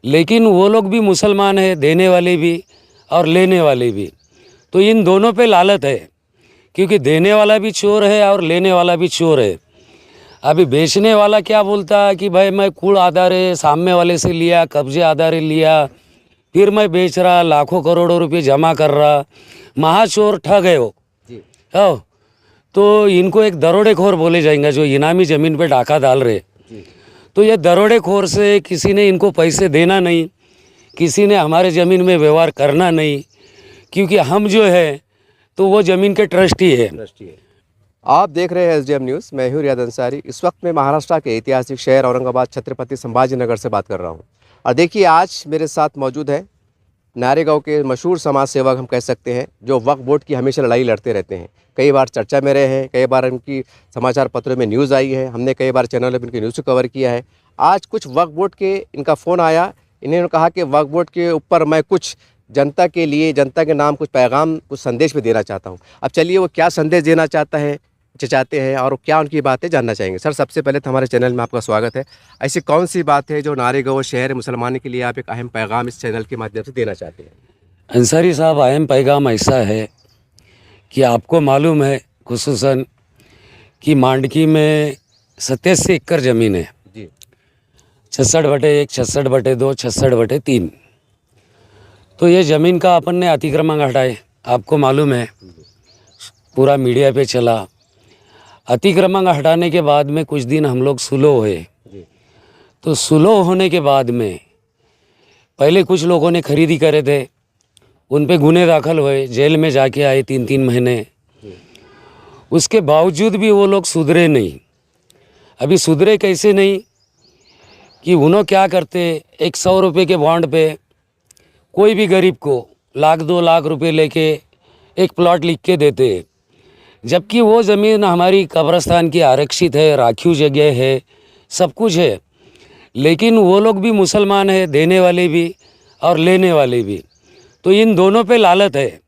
लेकिन वो लोग भी मुसलमान है, देने वाले भी और लेने वाले भी। तो इन दोनों पे लालत है, क्योंकि देने वाला भी चोर है और लेने वाला भी चोर है। अभी बेचने वाला क्या बोलता है कि भाई मैं कूड़ आधारे सामने वाले से लिया, कब्जे आधारे लिया, फिर मैं बेच रहा, लाखों करोड़ों रुपए जमा कर रहा, महाचोर ठग है वो। हो तो इनको एक दरोडेखोर बोले जाएंगे जो इनामी ज़मीन पे डाका डाल रहे। तो ये दरोडेखोर से किसी ने इनको पैसे देना नहीं, किसी ने हमारे ज़मीन में व्यवहार करना नहीं, क्योंकि हम जो है तो वो ज़मीन के ट्रस्टी है। आप देख रहे हैं एसडीएम न्यूज़। मैं हूं रियाद अंसारी। इस वक्त मैं महाराष्ट्र के ऐतिहासिक शहर औरंगाबाद छत्रपति संभाजी नगर से बात कर रहा हूं। और देखिए, आज मेरे साथ मौजूद है नारेगांव के मशहूर समाज सेवक हम कह सकते हैं, जो वक्फ बोर्ड की हमेशा लड़ाई लड़ते रहते हैं। कई बार चर्चा में रहे हैं, कई बार उनकी समाचार पत्रों में न्यूज़ आई है, हमने कई बार चैनल पर इनकी न्यूज़ को कवर किया है। आज कुछ वक्फ बोर्ड के इनका फ़ोन आया, इन्होंने कहा कि वक्फ बोर्ड के ऊपर मैं कुछ जनता के लिए, जनता के नाम कुछ पैगाम, कुछ संदेश भी देना चाहता हूँ। अब चलिए वो क्या संदेश देना चाहते हैं और क्या उनकी बातें जानना चाहेंगे। सर, सबसे पहले तो हमारे चैनल में आपका स्वागत है। ऐसी कौन सी बात है जो नारेगांव शहर मुसलमानों के लिए आप एक अहम पैगाम इस चैनल के माध्यम से देना चाहते हैं? अंसारी साहब, अहम पैगाम ऐसा है कि आपको मालूम है खुसूसन कि मांडकी में 87 एकड़ ज़मीन है जी। 66/1, 66/2, 66/3। तो ये ज़मीन का अपन ने अतिक्रमण हटाए, आपको मालूम है, पूरा मीडिया पे चला। अतिक्रमण हटाने के बाद में कुछ दिन हम लोग सुलह हुए। तो सुलह होने के बाद में पहले कुछ लोगों ने खरीदी करे थे, उन पे गुने दाखिल हुए, जेल में जाके आए 3-3 महीने। उसके बावजूद भी वो लोग सुधरे नहीं। अभी सुधरे कैसे नहीं कि उन्होंने क्या करते, एक 100 रुपये के बॉन्ड पे कोई भी गरीब को 1-2 लाख रुपए लेके एक प्लॉट लिख के देते, जबकि वो ज़मीन हमारी कब्रिस्तान की आरक्षित है, राखीव जगह है, सब कुछ है। लेकिन वो लोग भी मुसलमान है, देने वाले भी और लेने वाले भी। तो इन दोनों पे लालत है,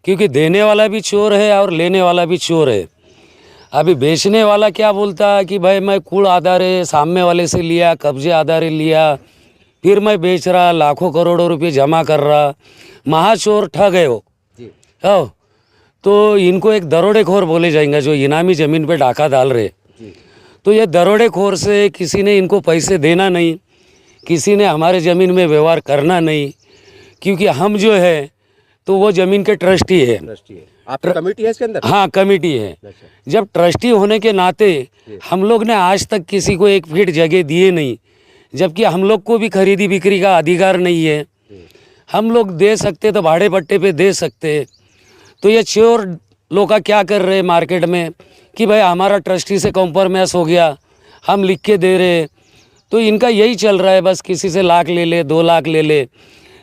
क्योंकि देने वाला भी चोर है और लेने वाला भी चोर है। अभी बेचने वाला क्या बोलता है कि भाई मैं कूड़ आधारे सामने वाले से लिया, कब्जे आधारे लिया, फिर मैं बेच रहा, लाखों करोड़ों रुपए जमा कर रहा, महाचोर ठग है वो। हो तो इनको एक दरोडेखोर बोले जाएंगे जो इनामी ज़मीन पे डाका डाल रहे। तो ये दरोडेखोर से किसी ने इनको पैसे देना नहीं, किसी ने हमारे ज़मीन में व्यवहार करना नहीं, क्योंकि हम जो है तो वो ज़मीन के ट्रस्टी है। आपकी कमेटी है इसके अंदर? हाँ, कमेटी है। जब ट्रस्टी होने के नाते हम लोग ने आज तक किसी को 1 फीट जगह दिए नहीं, जबकि हम लोग को भी खरीदी बिक्री का अधिकार नहीं है। हम लोग दे सकते तो भाड़े पट्टे पे दे सकते। तो ये चोर लोग का क्या कर रहे मार्केट में कि भाई हमारा ट्रस्टी से कॉम्प्रोमाइज़ हो गया, हम लिख के दे रहे। तो इनका यही चल रहा है, बस किसी से लाख ले ले, 2 लाख ले ले।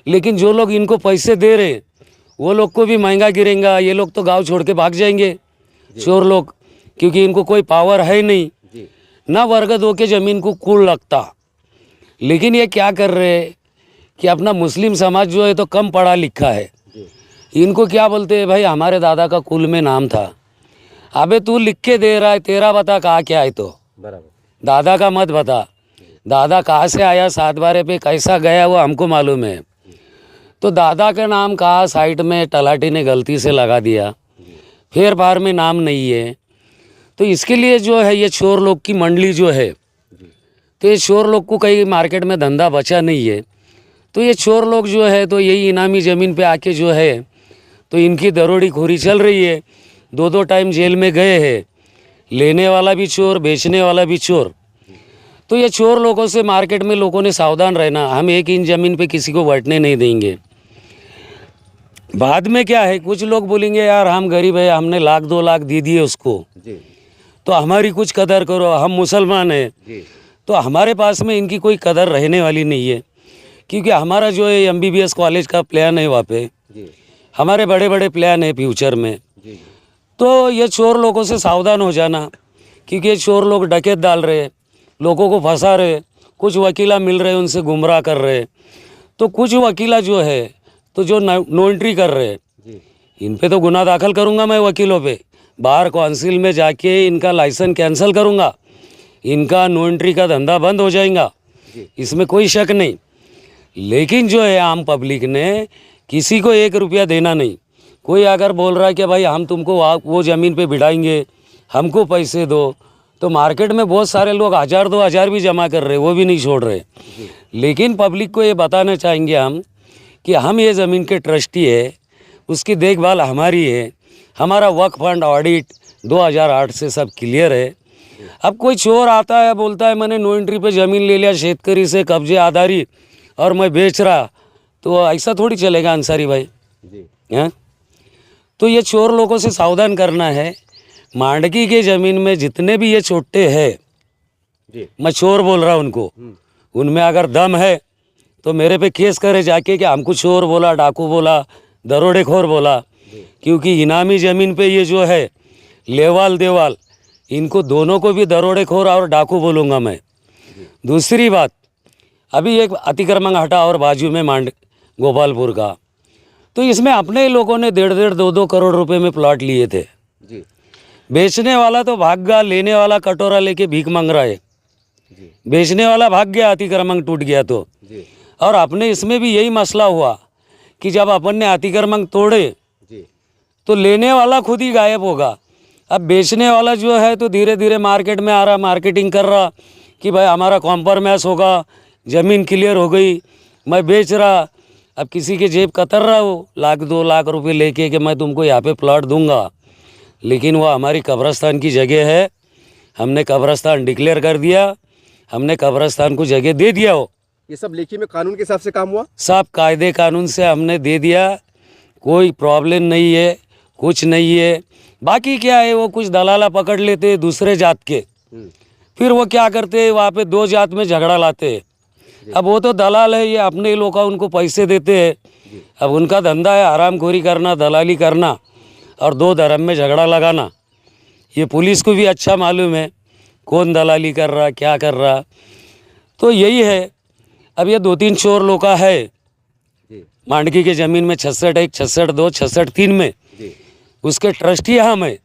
लेकिन जो लोग इनको पैसे दे रहे वो लोग को भी महंगा गिरेगा। ये लोग तो गांव छोड़ के भाग जाएंगे, चोर लोग, क्योंकि इनको कोई पावर है नहीं, ना वर्ग 2 के ज़मीन को कूड़ लगता। लेकिन ये क्या कर रहे हैं कि अपना मुस्लिम समाज जो है तो कम पढ़ा लिखा है, इनको क्या बोलते हैं, भाई हमारे दादा का कुल में नाम था। अबे तू लिख के दे रहा है, तेरा बता कहा क्या है, तो बराबर दादा का मत बता। दादा कहाँ से आया, 7 बारे पे कैसा गया, वो हमको मालूम है। तो दादा का नाम कहा साइड में तलाटी ने गलती से लगा दिया, फेर फार में नाम नहीं है। तो इसके लिए जो है ये चोर लोग की मंडली जो है, तो ये चोर लोग को कहीं मार्केट में धंधा बचा नहीं है। तो ये चोर लोग जो है तो यही इनामी ज़मीन पे आके जो है तो इनकी दरोड़ीखोरी चल रही है। 2-2 टाइम जेल में गए हैं, लेने वाला भी चोर, बेचने वाला भी चोर। तो ये चोर लोगों से मार्केट में लोगों ने सावधान रहना। हम 1 इंच ज़मीन पे किसी को बैठने नहीं देंगे। बाद में क्या है, कुछ लोग बोलेंगे यार हम गरीब है, हमने 1-2 लाख दे दिए उसको, तो हमारी कुछ कदर करो, हम मुसलमान हैं। तो हमारे पास में इनकी कोई कदर रहने वाली नहीं है, क्योंकि हमारा जो है MBBS कॉलेज का प्लान है, वहाँ पे हमारे बड़े बड़े प्लान है फ्यूचर में। तो ये चोर लोगों से सावधान हो जाना, क्योंकि ये चोर लोग डकैत डाल रहे, लोगों को फंसा रहे। कुछ वकीला मिल रहे, उनसे गुमराह कर रहे। तो कुछ वकीला जो है तो जो नो एंट्री कर रहे, इन पे तो गुनाह दाखिल करूँगा मैं वकीलों पे। बाहर काउंसिल में जाके इनका लाइसेंस कैंसिल करूँगा, इनका नो एंट्री का धंधा बंद हो जाएगा, इसमें कोई शक नहीं। लेकिन जो है आम पब्लिक ने किसी को 1 रुपया देना नहीं। कोई अगर बोल रहा है कि भाई हम तुमको वो ज़मीन पे बिठाएंगे, हमको पैसे दो, तो मार्केट में बहुत सारे लोग 1000-2000 भी जमा कर रहे, वो भी नहीं छोड़ रहे। लेकिन पब्लिक को ये बताना चाहेंगे हम कि हम ये ज़मीन के ट्रस्टी है, उसकी देखभाल हमारी है, हमारा वक्फ फंड ऑडिट 2008 से सब क्लियर है। अब कोई चोर आता है बोलता है मैंने नो एंट्री पे ज़मीन ले लिया शेतकरी से कब्जे आधारी और मैं बेच रहा, तो ऐसा थोड़ी चलेगा अंसारी भाई। हैं? तो ये चोर लोगों से सावधान करना है। मांडकी के ज़मीन में जितने भी ये छोटे हैं, मैं चोर बोल रहा हूँ उनको, उनमें अगर दम है तो मेरे पे केस करे जाके कि हमको चोर बोला, डाकू बोला, दरोडेखोर बोला। क्योंकि इनामी ज़मीन पे ये जो है लेवाल देवाल, इनको दोनों को भी दरोडेखोर और डाकू बोलूँगा मैं। दूसरी बात, अभी एक अतिक्रमण हटा और बाजू में गोपालपुर का, तो इसमें अपने लोगों ने 1.5 2 करोड़ रुपए में प्लॉट लिए थे। बेचने वाला तो भाग गया, लेने वाला कटोरा लेके भीख मांग रहा है। बेचने वाला भाग गया, अतिक्रमण टूट गया तो। और अपने इसमें भी यही मसला हुआ कि जब अपन ने अतिक्रमण तोड़े तो लेने वाला खुद ही गायब होगा। अब बेचने वाला जो है तो धीरे धीरे मार्केट में आ रहा, मार्केटिंग कर रहा कि भाई हमारा कॉम्प्रोमाइज़ होगा, ज़मीन क्लियर हो गई, मैं बेच रहा। अब किसी के जेब कतर रहा हो 1-2 लाख रुपए लेके कि मैं तुमको यहाँ पे प्लॉट दूंगा, लेकिन वो हमारी कब्रस्तान की जगह है, हमने कब्रस्तान डिक्लेयर कर दिया, हमने कब्रस्तान को जगह दे दिया। हो ये सब लेखी में कानून के हिसाब से काम हुआ, सब कायदे कानून से हमने दे दिया, कोई प्रॉब्लम नहीं है, कुछ नहीं है। बाकी क्या है, वो कुछ दलाला पकड़ लेते दूसरे जात के, फिर वो क्या करते वहाँ पे 2 जात में झगड़ा लाते। अब वो तो दलाल है, ये अपने लोग का उनको पैसे देते हैं। अब उनका धंधा है हरामखोरी करना, दलाली करना और 2 धर्म में झगड़ा लगाना। ये पुलिस को भी अच्छा मालूम है कौन दलाली कर रहा, क्या कर रहा। तो यही है। अब ये 2-3 चोर लोग का है मांडकी के ज़मीन में 66-1, 66-2, 66-3 में, उसके ट्रस्टी हम है,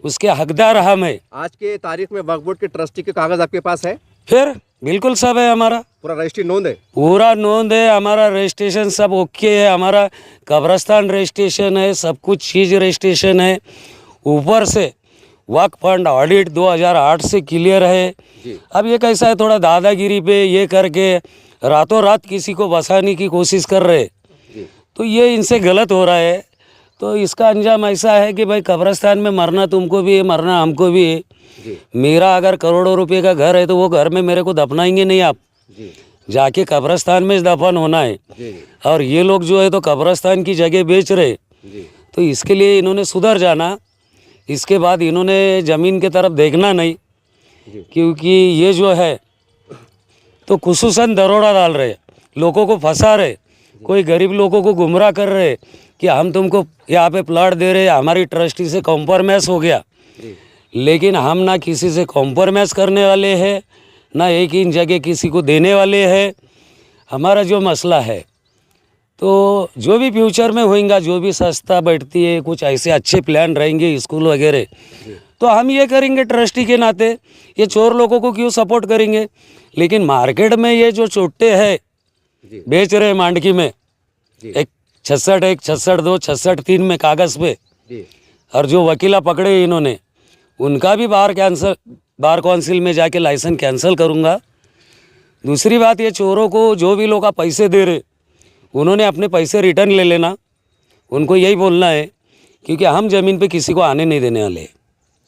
उसके हकदार हम है। आज के तारीख में वक्फ बोर्ड के ट्रस्टी के कागज आपके पास है? फिर बिल्कुल सब है, हमारा पूरा रजिस्ट्री नोंद है, पूरा नोंद है, हमारा रजिस्ट्रेशन सब ओके है, हमारा कब्रस्तान रजिस्ट्रेशन है, सब कुछ चीज़ रजिस्ट्रेशन है। ऊपर से वक्फ फंड ऑडिट 2008 से क्लियर है। अब ये कैसा है, थोड़ा दादागिरी पे ये करके रातों रात किसी को बसाने की कोशिश कर रहे, तो ये इनसे गलत हो रहा है। तो इसका अंजाम ऐसा है कि भाई कब्रस्तान में मरना तुमको भी है, मरना हमको भी है। मेरा अगर करोड़ों रुपए का घर है तो वो घर में मेरे को दफनाएंगे नहीं आप, जाके कब्रस्तान में दफन होना है। और ये लोग जो है तो कब्रस्तान की जगह बेच रहे, तो इसके लिए इन्होंने सुधर जाना। इसके बाद इन्होंने ज़मीन की तरफ देखना नहीं, क्योंकि ये जो है तो खुसूसन दरोड़ा डाल रहे, लोगों को फंसा रहे, कोई गरीब लोगों को गुमराह कर रहे कि हम तुमको यहाँ पे प्लॉट दे रहे, हमारी ट्रस्टी से कॉम्प्रोमाइज़ हो गया। लेकिन हम ना किसी से कॉम्प्रोमाइज़ करने वाले हैं, ना एक ही जगह किसी को देने वाले हैं। हमारा जो मसला है तो जो भी फ्यूचर में होएगा, जो भी सस्ता बैठती है, कुछ ऐसे अच्छे प्लान रहेंगे स्कूल वगैरह, तो हम ये करेंगे ट्रस्टी के नाते। ये चोर लोगों को क्यों सपोर्ट करेंगे? लेकिन मार्केट में ये जो चोटे हैं बेच रहे मांडकी में, एक 66-1, 66-2, 66-3 में कागज़ पे, और जो वकीला पकड़े इन्होंने, उनका भी बार काउंसिल में जाके लाइसेंस कैंसिल करूँगा। दूसरी बात, ये चोरों को जो भी लोग पैसे दे रहे, उन्होंने अपने पैसे रिटर्न ले लेना, उनको यही बोलना है, क्योंकि हम ज़मीन पे किसी को आने नहीं देने वाले।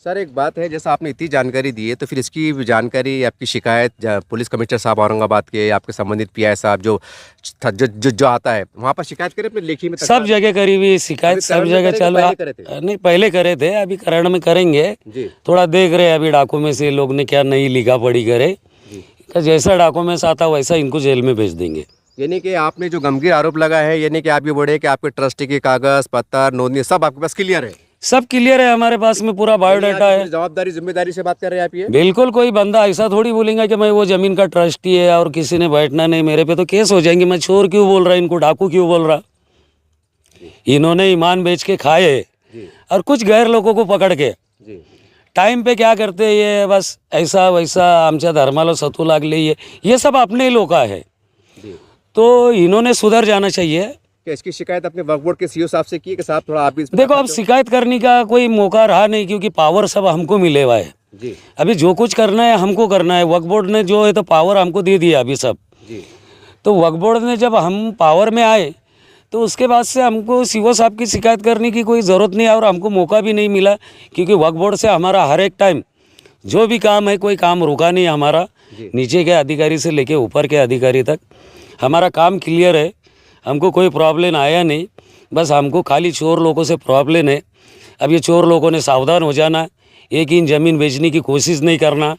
सर एक बात है, जैसा आपने इतनी जानकारी दी है, तो फिर इसकी जानकारी, आपकी शिकायत पुलिस कमिश्नर साहब औरंगाबाद के, आपके संबंधित पीआई साहब जो आता है वहाँ पर शिकायत करें अपने लेखी में? सब जगह करी हुई शिकायत, सब जगह चल रहा। नहीं, पहले करे थे, अभी करण में करेंगे। थोड़ा देख रहे अभी डॉक्यूमेंट से लोग ने क्या नहीं लिखा पढ़ी करे, जैसा डॉक्यूमेंट्स आता वैसा इनको जेल में भेज देंगे। यानी कि आपने जो गंभीर आरोप लगा है, यानी कि आप ये बोले कि आपके ट्रस्टी के कागज पत्तर नोंदनी सब आपके पास क्लियर है? सब क्लियर है हमारे पास में, पूरा बायोडाटा है। जवाबदारी जिम्मेदारी से बात कर रहे हैं आप? ये बिल्कुल। कोई बंदा ऐसा थोड़ी बोलेगा कि मैं वो ज़मीन का ट्रस्टी है और किसी ने बैठना नहीं, मेरे पे तो केस हो जाएंगे। मैं चोर क्यों बोल रहा, इनको डाकू क्यों बोल रहा? इन्होंने ईमान बेच के खाए और कुछ गैर लोगों को पकड़ के टाइम पे क्या करते, ये बस ऐसा वैसा आमच्या धर्माला सतू लागले, ये सब अपने लोग का है। तो इन्होंने सुधर जाना चाहिए। क्या इसकी शिकायत अपने वक्फ बोर्ड के सीईओ साहब से की कि साहब थोड़ा आप भी इस पे देखो अब शिकायत करने का कोई मौका रहा नहीं, क्योंकि पावर सब हमको मिले हुआ है। जी अभी जो कुछ करना है हमको करना है। वक्फ बोर्ड ने जो है तो पावर हमको दे दिया अभी सब। जी तो वक्फ बोर्ड ने जब हम पावर में आए तो उसके बाद से हमको सीईओ साहब की शिकायत करने की कोई ज़रूरत नहीं है, और हमको मौका भी नहीं मिला, क्योंकि वक्फ बोर्ड से हमारा हर एक टाइम जो भी काम है कोई काम रुका नहीं हमारा। जी। नीचे के अधिकारी से लेके ऊपर के अधिकारी तक हमारा काम क्लियर है, हमको कोई प्रॉब्लम आया नहीं। बस हमको खाली चोर लोगों से प्रॉब्लम है। अब ये चोर लोगों ने सावधान हो जाना, एक इंच ज़मीन बेचने की कोशिश नहीं करना,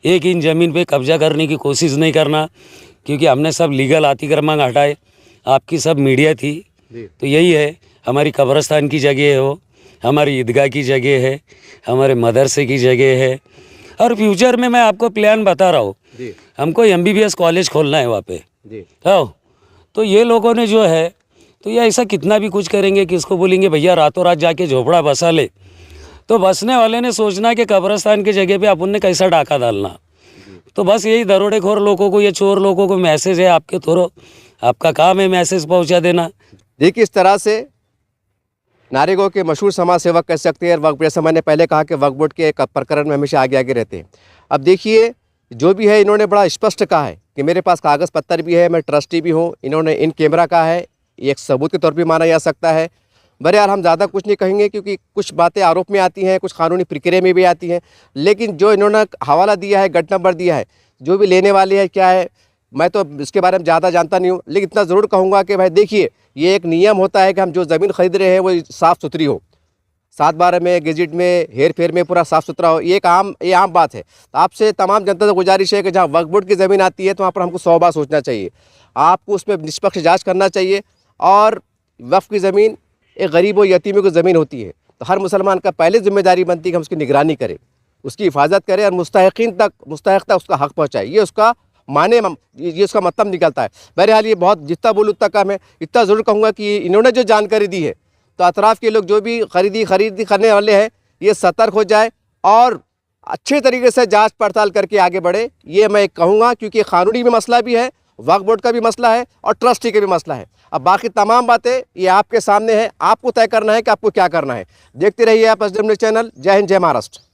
एक इंच ज़मीन पे कब्जा करने की कोशिश नहीं करना, क्योंकि हमने सब लीगल अतिक्रमण हटाए। आपकी सब मीडिया थी, जी तो यही है, हमारी कब्रस्तान की जगह है, वो हमारी ईदगाह की जगह है, हमारे मदरसे की जगह है। और फ्यूचर में मैं आपको प्लान बता रहा हूँ, जी हमको MBBS कॉलेज खोलना है वहाँ पे। जी हाँ, तो ये लोगों ने जो है तो ये ऐसा कितना भी कुछ करेंगे कि इसको बोलेंगे भैया रातों रात जाके झोपड़ा बसा ले, तो बसने वाले ने सोचना कि कब्रस्तान की जगह पे अपन ने कैसा डाका डालना। तो बस यही दरोडेखोर लोगों को, ये चोर लोगों को मैसेज है आपके थ्रू, आपका काम है मैसेज पहुंचा देना। देखिए इस तरह से नारेगांव के मशहूर समाज सेवक कह सकते हैं। वक्फ जैसा मैंने पहले कहा कि वक्फ बोर्ड के एक प्रकरण में हमेशा आगे आगे रहते हैं। अब देखिए जो भी है इन्होंने बड़ा स्पष्ट कहा है कि मेरे पास कागज़ पत्तर भी है, मैं ट्रस्टी भी हूँ। इन्होंने इन कैमरा कहा है, ये एक सबूत के तौर पर माना जा सकता है। बहरहाल हम ज़्यादा कुछ नहीं कहेंगे, क्योंकि कुछ बातें आरोप में आती हैं, कुछ कानूनी प्रक्रिया में भी आती हैं। लेकिन जो इन्होंने हवाला दिया है, गट नंबर दिया है, जो भी लेने वाले हैं क्या है, मैं तो इसके बारे में ज़्यादा जानता नहीं हूँ। लेकिन इतना ज़रूर कहूँगा कि भाई देखिए, ये एक नियम होता है कि हम जो ज़मीन खरीद रहे हैं वो साफ़ सुथरी हो, 7/12 में, गेजेट में, हेर फेर में पूरा साफ़ सुथरा हो। ये आम बात है। तो आपसे तमाम जनता से गुजारिश है कि जहाँ वक्फ बोर्ड की ज़मीन आती है तो वहाँ पर हमको 100 बार सोचना चाहिए। आपको उसमें निष्पक्ष जाँच करना चाहिए। और वक्फ की ज़मीन एक गरीब और यतीमों की ज़मीन होती है, तो हर मुसलमान का पहले जिम्मेदारी बनती है कि हम उसकी निगरानी करें, उसकी हिफाजत करें और मुस्तहिक तक उसका हक़ पहुँचाए। ये उसका ये उसका मतलब निकलता है। बहरहाल ये बहुत जितना बोलूँ उतना कम है। इतना ज़रूर कहूँगा कि इन्होंने जो जानकारी दी है, तो अतराफ़ के लोग जो भी खरीदी करने वाले हैं, ये सतर्क हो जाए और अच्छे तरीके से जांच पड़ताल करके आगे बढ़े। ये मैं कहूँगा, क्योंकि कानूनी भी मसला भी है, वक्फ बोर्ड का भी मसला है और ट्रस्टी का भी मसला है। अब बाकी तमाम बातें ये आपके सामने है, आपको तय करना है कि आपको क्या करना है। देखते रहिए आप SDM न्यूज़ चैनल। जय हिंद, जय महाराष्ट्र।